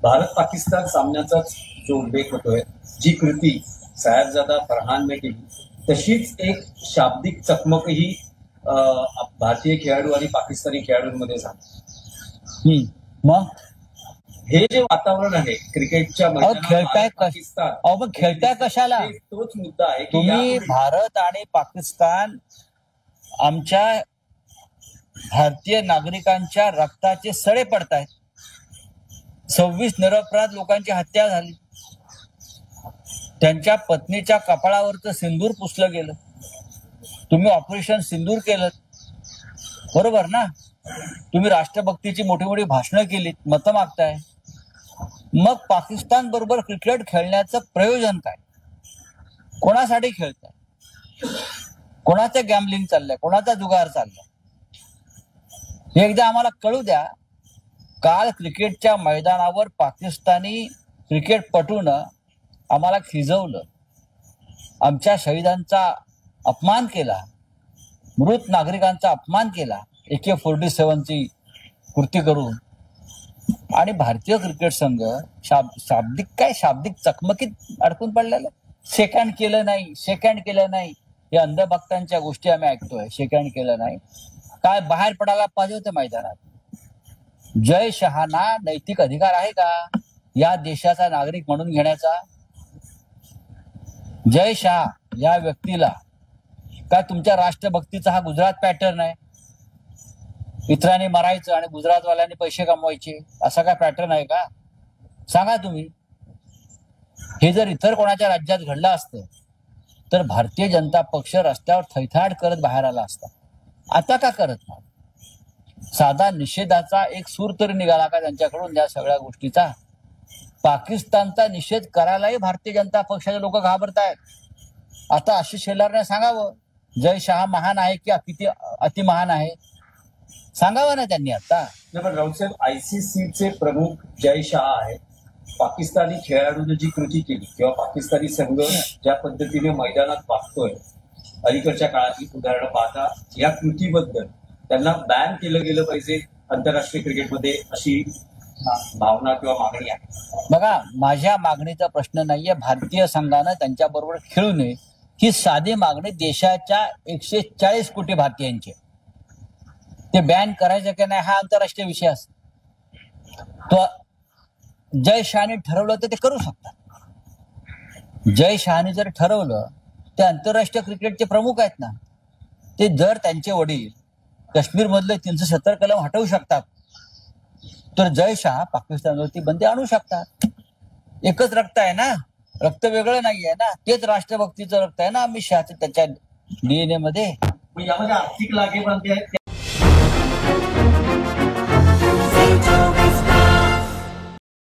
भारत पाकिस्तान सामन्याचाच जो उल्लेख होतोय, जी कृती साहेबजादा फरहानने केली तशीच एक शाब्दिक चकमकही भारतीय खेळाडू आणि पाकिस्तानी खेळाडूंमध्ये झाली। मग हे जे वातावरण आहे क्रिकेटच्या खेळताय पाकिस्तान मग खेळताय कशाला? तोच मुद्दा आहे की तुम्ही भारत आणि पाकिस्तान आमच्या भारतीय नागरिकांच्या रक्ताचे सडे पडतायत। 26 निरपराध लोकांची हत्या झाली, त्यांच्या पत्नीच्या कपाळावरचं सिंदूर पुसलं गेलं, तुम्ही ऑपरेशन सिंदूर केलं, बरोबर ना? तुम्ही राष्ट्रभक्तीची मोठी मोठी भाषणं केलीत, मतं मागताय। मग पाकिस्तान बरोबर क्रिकेट खेळण्याचं प्रयोजन काय? कोणासाठी खेळताय? कोणाचं गॅम्बलिंग चाललंय? कोणाचा जुगार चाललाय? हे एकदा आम्हाला कळू द्या। काल क्रिकेटच्या मैदानावर पाकिस्तानी क्रिकेटपटूनं आम्हाला खिजवलं, आमच्या शहीदांचा अपमान केला, मृत नागरिकांचा अपमान केला AK-47ची कृती करून, आणि भारतीय क्रिकेट संघ शाब्दिक चकमकीत अडकून पडलेलं। शेकहँड केलं नाही, हे अंधभक्तांच्या गोष्टी आम्ही ऐकतोय। शेकहँड केलं नाही काय? बाहेर पडायला पाहिजे होतं मैदानात। जय शहाना नैतिक अधिकार आहे का या देशाचा नागरिक म्हणून घेण्याचा? जय शहा या व्यक्तीला काय तुमच्या राष्ट्रभक्तीचा हा गुजरात पॅटर्न आहे? इतरांनी मरायचं आणि गुजरातवाल्यांनी पैसे कमवायचे, असा काय पॅटर्न आहे का? सांगा तुम्ही। हे जर इतर कोणाच्या राज्यात घडलं असतं तर भारतीय जनता पक्ष रस्त्यावर थैथाड करत बाहेर आला असता। आता का करत नाही? साधा निषेधाचा एक सूर तरी निघाला का त्यांच्याकडून या सगळ्या गोष्टीचा? पाकिस्तानचा निषेध करायलाही भारतीय जनता पक्षाचे लोक घाबरतायत। आता आशिष शेलारने सांगावं, जय शहा महान आहे की अति महान आहे? सांगावं ना त्यांनी आता। पण राऊतसाहेब, ICCचे प्रमुख जय शहा आहे। पाकिस्तानी खेळाडूने जी कृती केली किंवा पाकिस्तानी संघ ज्या पद्धतीने मैदानात वागतोय, अलीकडच्या काळातली उदाहरणं पाहता या कृतीबद्दल त्यांना बॅन केलं गेलं पाहिजे आंतरराष्ट्रीय क्रिकेटमध्ये, अशी भावना किंवा मागणी आहे। बघा, माझ्या मागणीचा प्रश्न नाहीये। भारतीय संघानं त्यांच्याबरोबर खेळू नये ही साधी मागणी देशाच्या 140 कोटी भारतीयांची। ते बॅन करायचं की नाही हा आंतरराष्ट्रीय विषय असतो। तो जय शहाने ठरवलं तर ते करू शकतात। जय शहाने जर ठरवलं, ते आंतरराष्ट्रीय क्रिकेटचे प्रमुख आहेत ना, ते जर त्यांचे वडील काश्मीर मधले 370 कलम हटवू शकतात तर जय शहा पाकिस्तानवरती बंदी आणू शकतात। एकच रक्त आहे ना, रक्त वेगळं नाहीये ना, तेच राष्ट्रभक्तीचं रक्त आहे ना अमित शहाचं त्याच्या DNA मध्ये। यामध्ये आर्थिक लागेबांधे आहेत।